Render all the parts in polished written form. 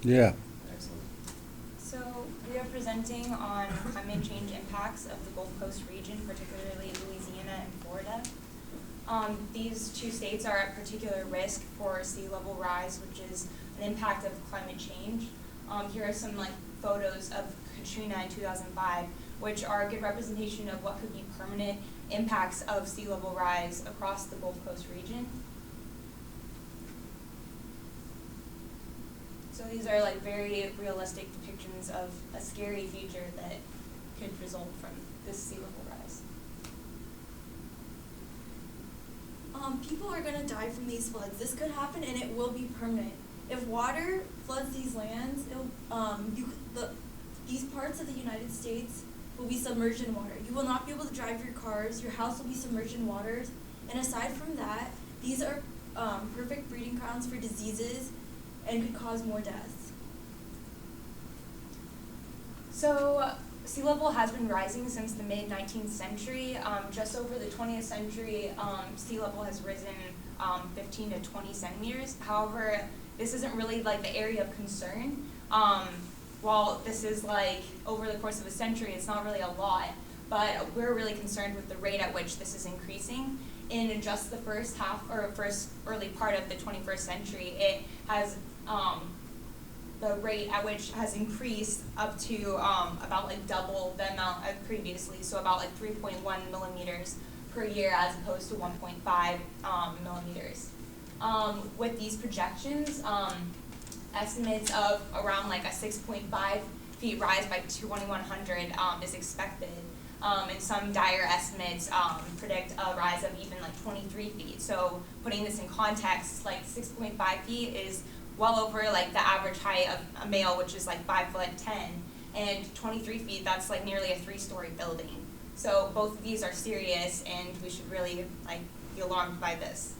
Yeah. Excellent. So we are presenting on climate change impacts of the Gulf Coast region, particularly Louisiana and Florida. These two states are at particular risk for sea level rise, which is an impact of climate change. Here are some photos of Katrina in 2005, which are a good representation of what could be permanent impacts of sea level rise across the Gulf Coast region. So these are very realistic depictions of a scary future that could result from this sea level rise. People are going to die from these floods. This could happen, and it will be permanent. If water floods these lands, these parts of the United States will be submerged in water. You will not be able to drive your cars. Your house will be submerged in waters. And aside from that, these are perfect breeding grounds for diseases and could cause more deaths. So sea level has been rising since the mid-19th century. Just over the 20th century, sea level has risen 15 to 20 centimeters. However, this isn't really the area of concern. While this is over the course of a century, it's not really a lot, but we're really concerned with the rate at which this is increasing. In just the first early part of the 21st century, it has the rate at which has increased up to about double the amount of previously, so about 3.1 millimeters per year as opposed to 1.5 millimeters. With these projections, estimates of around a 6.5 feet rise by 2100 is expected. And some dire estimates predict a rise of even 23 feet. So putting this in context, 6.5 feet is well over the average height of a male, which is 5'10", and 23 feet, that's nearly a 3-story building. So both of these are serious, and we should really be alarmed by this.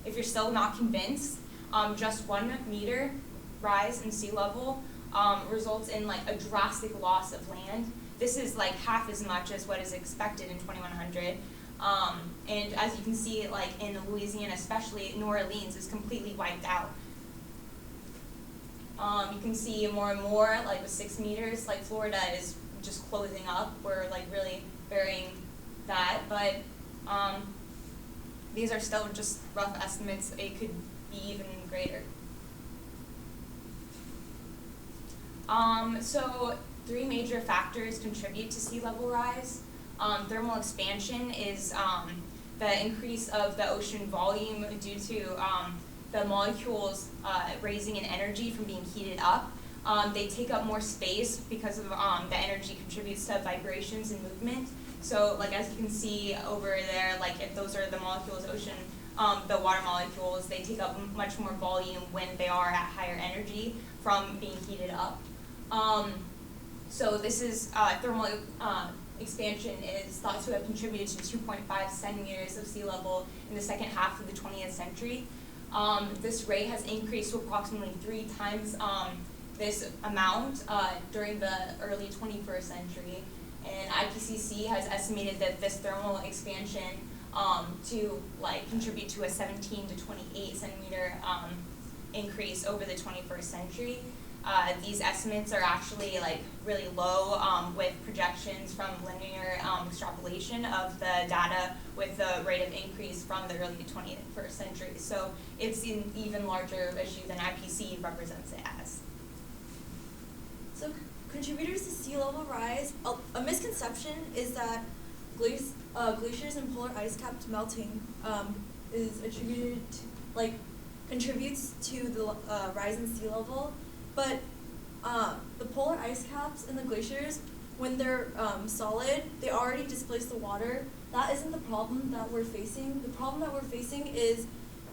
If you're still not convinced, just 1 meter rise in sea level results in a drastic loss of land. This is half as much as what is expected in 2100. And as you can see, in Louisiana especially, New Orleans is completely wiped out. You can see more and more, with 6 meters, Florida is just closing up. We're really burying that, but these are still just rough estimates. It could be even greater. So 3 major factors contribute to sea level rise. Thermal expansion is the increase of the ocean volume due to the molecules raising in energy from being heated up. They take up more space because of the energy contributes to vibrations and movement. So as you can see over there, if those are the molecules, the water molecules, they take up much more volume when they are at higher energy from being heated up. So this is thermal expansion is thought to have contributed to 2.5 centimeters of sea level in the second half of the 20th century. This rate has increased to approximately 3 times this amount during the early 21st century. And IPCC has estimated that this thermal expansion to contribute to a 17 to 28 centimeter increase over the 21st century. These estimates are actually really low with projections from linear extrapolation of the data with the rate of increase from the early 21st century. So it's an even larger issue than IPCC represents it as. So contributors to sea level rise, a misconception is that glaciers and polar ice caps melting is attributed to, contributes to the rise in sea level. But the polar ice caps and the glaciers, when they're solid, they already displace the water. That isn't the problem that we're facing. The problem that we're facing is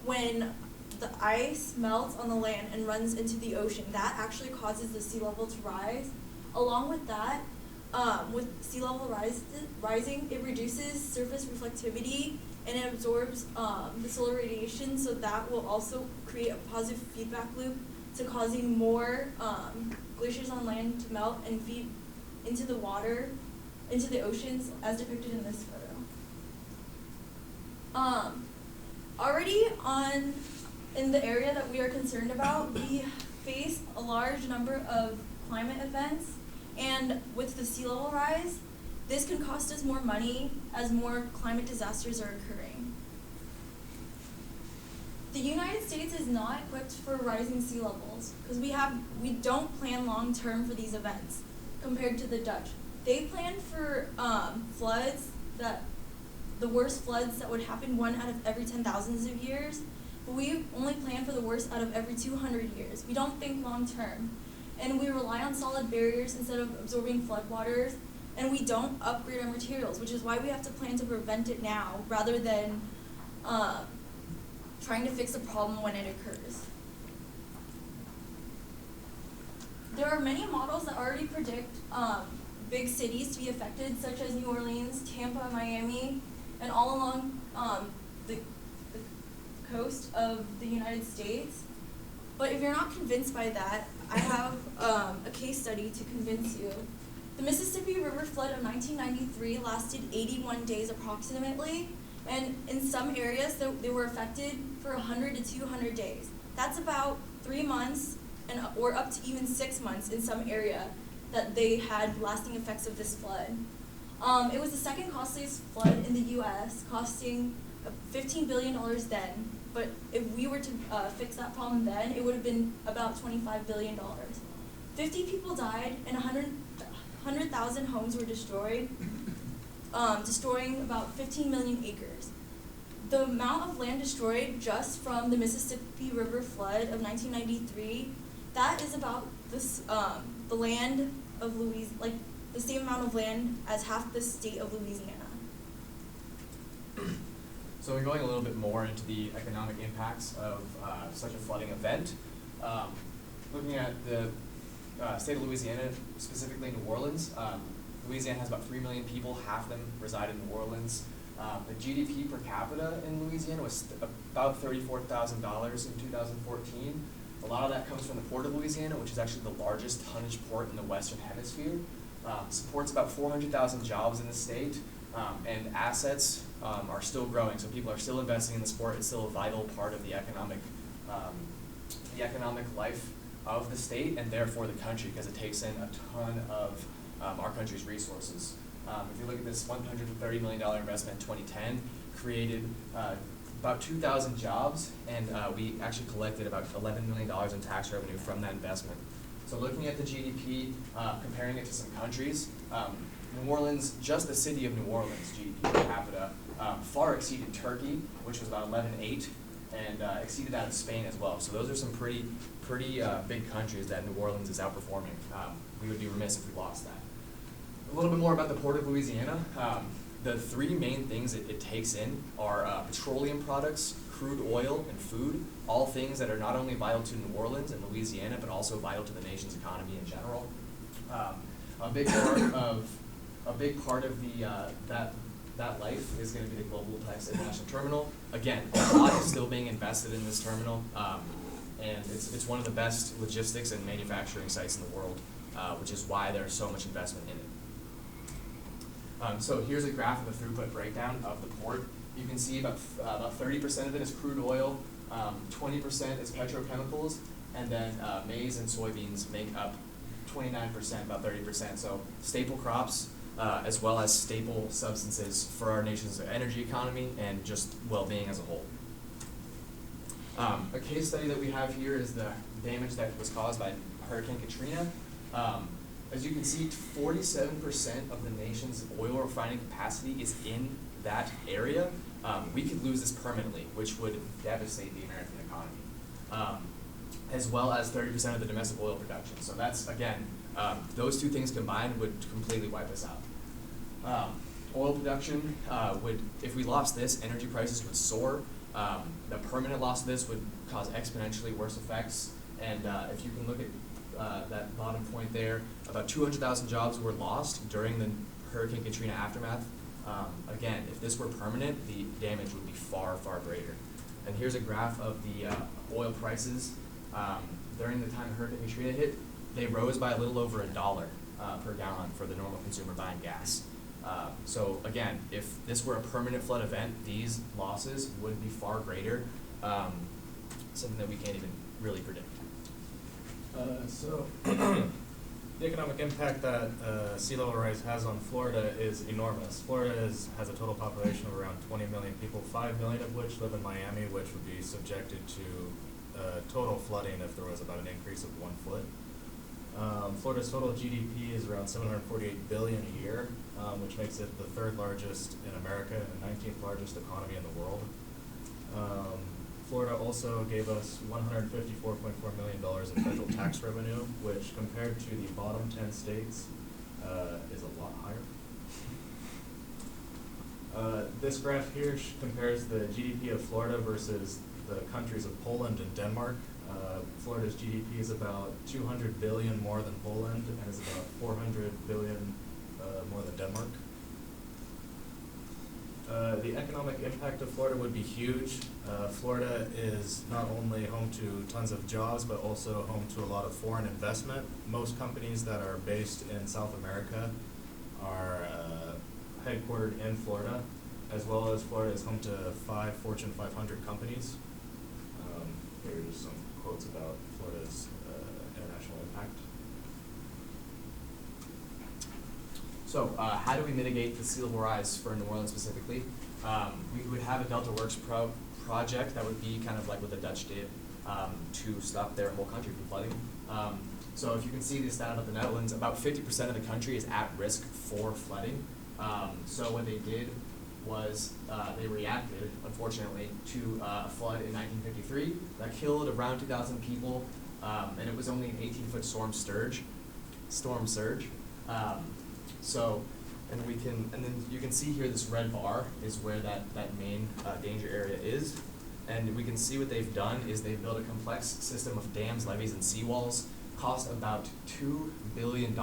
when the ice melts on the land and runs into the ocean. That actually causes the sea level to rise. Along with that, with sea level rising, it reduces surface reflectivity and it absorbs the solar radiation, so that will also create a positive feedback loop to causing more glaciers on land to melt and feed into the water, into the oceans, as depicted in this photo. Already on in the area that we are concerned about, we face a large number of climate events, and with the sea level rise, this can cost us more money as more climate disasters are occurring. The United States is not equipped for rising sea levels because we don't plan long term for these events compared to the Dutch. They plan for floods, the worst floods that would happen 1 out of every 10,000s of years, but we only plan for the worst out of every 200 years. We don't think long term, and we rely on solid barriers instead of absorbing floodwaters, and we don't upgrade our materials, which is why we have to plan to prevent it now rather than trying to fix a problem when it occurs. There are many models that already predict big cities to be affected, such as New Orleans, Tampa, Miami, and all along the coast of the United States. But if you're not convinced by that, I have a case study to convince you. The Mississippi River flood of 1993 lasted 81 days approximately, and in some areas they were affected for 100 to 200 days. That's about 3 months or up to even 6 months in some area that they had lasting effects of this flood. It was the second costliest flood in the U.S., costing $15 billion then, but if we were to fix that problem then, it would have been about $25 billion. 50 people died and 100,000 homes were destroyed, destroying about 15 million acres. The amount of land destroyed just from the Mississippi River flood of 1993, that is about this, the land of Louisiana, like the same amount of land as half the state of Louisiana. So we're going a little bit more into the economic impacts of such a flooding event. Looking at the state of Louisiana, specifically New Orleans, Louisiana has about 3 million people, half of them reside in New Orleans. The GDP per capita in Louisiana was about $34,000 in 2014. A lot of that comes from the Port of Louisiana, which is actually the largest tonnage port in the Western Hemisphere. Supports about 400,000 jobs in the state, and assets are still growing. So people are still investing in the sport. It's still a vital part of the economic life of the state and therefore the country, because it takes in a ton of our country's resources. If you look at this $130 million investment in 2010, created about 2,000 jobs, and we actually collected about $11 million in tax revenue from that investment. So looking at the GDP, comparing it to some countries, New Orleans, just the city of New Orleans, GDP per capita, far exceeded Turkey, which was about 11.8, and exceeded that of Spain as well. So those are some pretty big countries that New Orleans is outperforming. We would be remiss if we lost that. A little bit more about the Port of Louisiana. The 3 main things it takes in are petroleum products, crude oil, and food, all things that are not only vital to New Orleans and Louisiana, but also vital to the nation's economy in general. A big part of that life is going to be the Global Texas International Terminal. Again, a lot is still being invested in this terminal, and it's one of the best logistics and manufacturing sites in the world, which is why there's so much investment in it. So here's a graph of the throughput breakdown of the port. You can see about 30% of it is crude oil, 20% is petrochemicals, and then maize and soybeans make up 29%, about 30%. So staple crops, as well as staple substances for our nation's energy economy and just well-being as a whole. A case study that we have here is the damage that was caused by Hurricane Katrina. As you can see, 47% of the nation's oil refining capacity is in that area. We could lose this permanently, which would devastate the American economy, as well as 30% of the domestic oil production. So that's, again, those 2 things combined would completely wipe us out. Oil production would, if we lost this, energy prices would soar. The permanent loss of this would cause exponentially worse effects. And if you can look at that bottom point there, about 200,000 jobs were lost during the Hurricane Katrina aftermath. Again, if this were permanent, the damage would be far, far greater. And here's a graph of the oil prices during the time Hurricane Katrina hit. They rose by a little over $1 per gallon for the normal consumer buying gas. So again, if this were a permanent flood event, these losses would be far greater. something that we can't even really predict. So the economic impact that sea level rise has on Florida is enormous. Florida has a total population of around 20 million people, 5 million of which live in Miami, which would be subjected to total flooding if there was about an increase of 1 foot. Florida's total GDP is around $748 billion a year, which makes it the 3rd largest in America and the 19th largest economy in the world. Florida also gave us $154.4 million in federal tax revenue, which compared to the bottom 10 states is a lot higher. This graph here compares the GDP of Florida versus the countries of Poland and Denmark. Florida's GDP is about 200 billion more than Poland and is about 400 billion more than Denmark. The economic impact of Florida would be huge. Florida is not only home to tons of jobs, but also home to a lot of foreign investment. Most companies that are based in South America are headquartered in Florida, as well as Florida is home to 5 Fortune 500 companies. Here are just some quotes about Florida's international impact. So, how do we mitigate the sea level rise for New Orleans specifically? We would have a Delta Works project that would be kind of like what the Dutch did to stop their whole country from flooding. So if you can see this down about the Netherlands, about 50% of the country is at risk for flooding. So what they did was they reacted, unfortunately, to a flood in 1953 that killed around 2,000 people, and it was only an 18-foot storm surge. And then you can see here this red bar is where that main danger area is. And we can see what they've done is they've built a complex system of dams, levees, and seawalls, cost about $2 billion.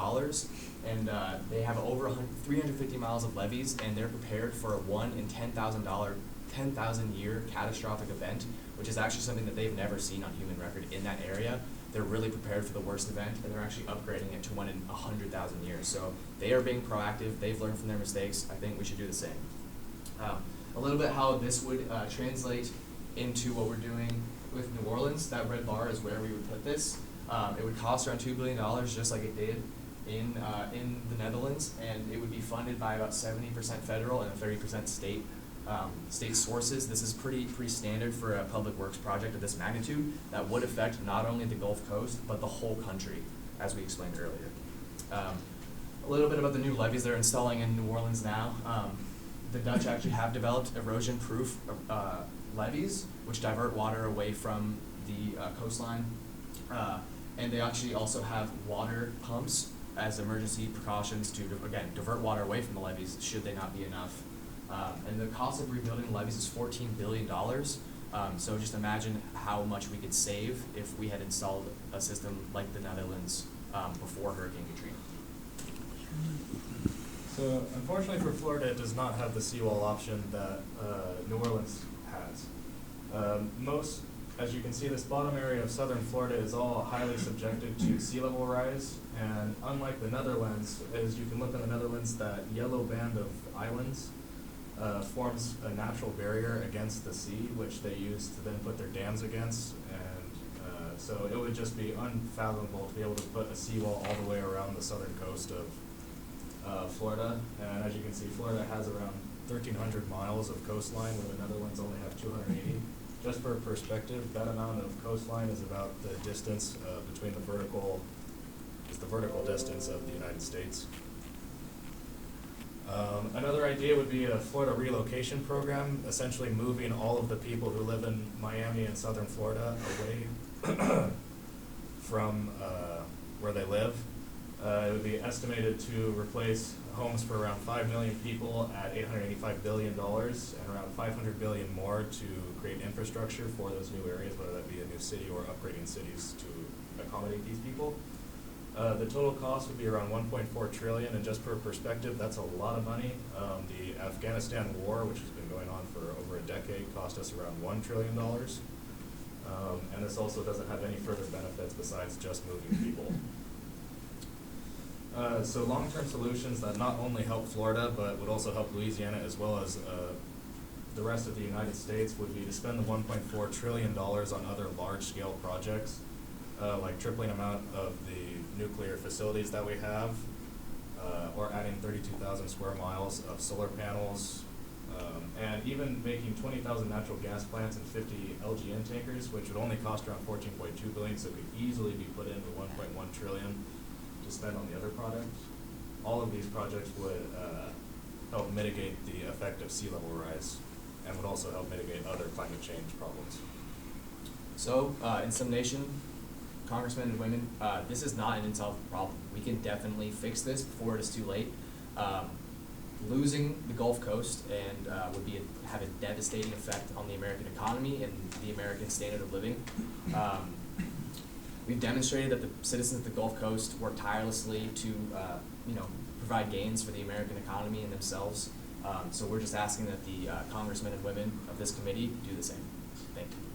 And they have over 350 miles of levees, and they're prepared for a 1 in 10,000 year catastrophic event, which is actually something that they've never seen on human record in that area. They're really prepared for the worst event, and they're actually upgrading it to 1 in 100,000 years. So they are being proactive. They've learned from their mistakes. I think we should do the same. A little bit how this would translate into what we're doing with New Orleans. That red bar is where we would put this. It would cost around $2 billion, just like it did in the Netherlands, and it would be funded by about 70% federal and 30% state sources. This is pretty standard for a public works project of this magnitude that would affect not only the Gulf Coast, but the whole country, as we explained earlier. A little bit about the new levees they're installing in New Orleans now. The Dutch actually have developed erosion-proof levees, which divert water away from the coastline. And they actually also have water pumps as emergency precautions to, again, divert water away from the levees should they not be enough. And the cost of rebuilding the levees is $14 billion. So just imagine how much we could save if we had installed a system like the Netherlands before Hurricane Katrina. So unfortunately for Florida, it does not have the seawall option that New Orleans has. As you can see, this bottom area of southern Florida is all highly subjected to sea level rise, and unlike the Netherlands, as you can look in the Netherlands, that yellow band of islands forms a natural barrier against the sea, which they use to then put their dams against, and so it would just be unfathomable to be able to put a seawall all the way around the southern coast of Florida. And as you can see, Florida has around 1,300 miles of coastline, where the Netherlands only have 280. Just for perspective, that amount of coastline is about the distance between the vertical distance of the United States. Another idea would be a Florida relocation program, essentially moving all of the people who live in Miami and southern Florida away from where they live. It would be estimated to replace homes for around 5 million people at $885 billion, and around $500 billion more to create infrastructure for those new areas, whether that be a new city or upgrading cities to accommodate these people. The total cost would be around $1.4 trillion, and just for perspective, that's a lot of money. The Afghanistan war, which has been going on for over a decade, cost us around $1 trillion. And this also doesn't have any further benefits besides just moving people. So long-term solutions that not only help Florida, but would also help Louisiana as well as the rest of the United States would be to spend the $1.4 trillion on other large-scale projects, like tripling amount of the nuclear facilities that we have, or adding 32,000 square miles of solar panels, and even making 20,000 natural gas plants and 50 LGN tankers, which would only cost around $14.2 billion, so could easily be put into $1.1 trillion to spend on the other projects. All of these projects would help mitigate the effect of sea level rise, and would also help mitigate other climate change problems. So, in summation, congressmen and women, this is not an unsolved problem. We can definitely fix this before it is too late. Losing the Gulf Coast and would have a devastating effect on the American economy and the American standard of living. We've demonstrated that the citizens of the Gulf Coast work tirelessly to provide gains for the American economy and themselves. So we're just asking that the congressmen and women of this committee do the same. Thank you.